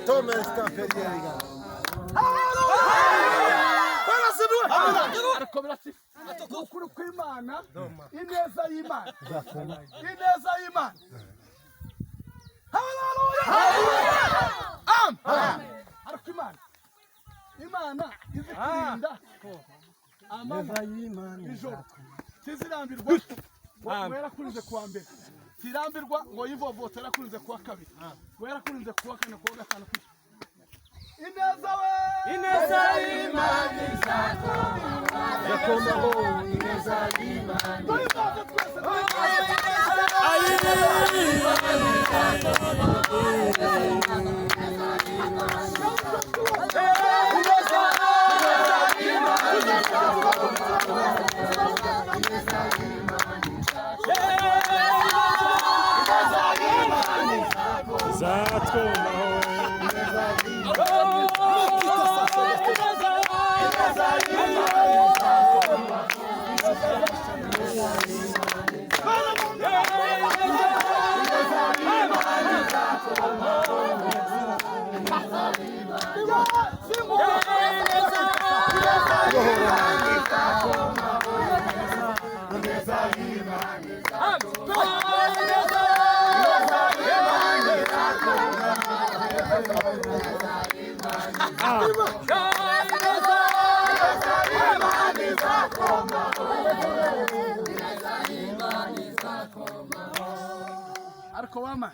Toma esta feriega. ariko birasi ukuri kw'Imana ineza y'Imana ineza y'Imana haleluya ariko Imana izi kurinda amama y'Imana ijoro kizirambirwa wera kurinze kuwa mbere tirambirwa ngo yivovotera yarakurinze kuwa kabiri wera kurinze kuwa kane kuwa gatanu ineza we ineza y'Imana Yakomaho ineza y'Imana. Ariko wama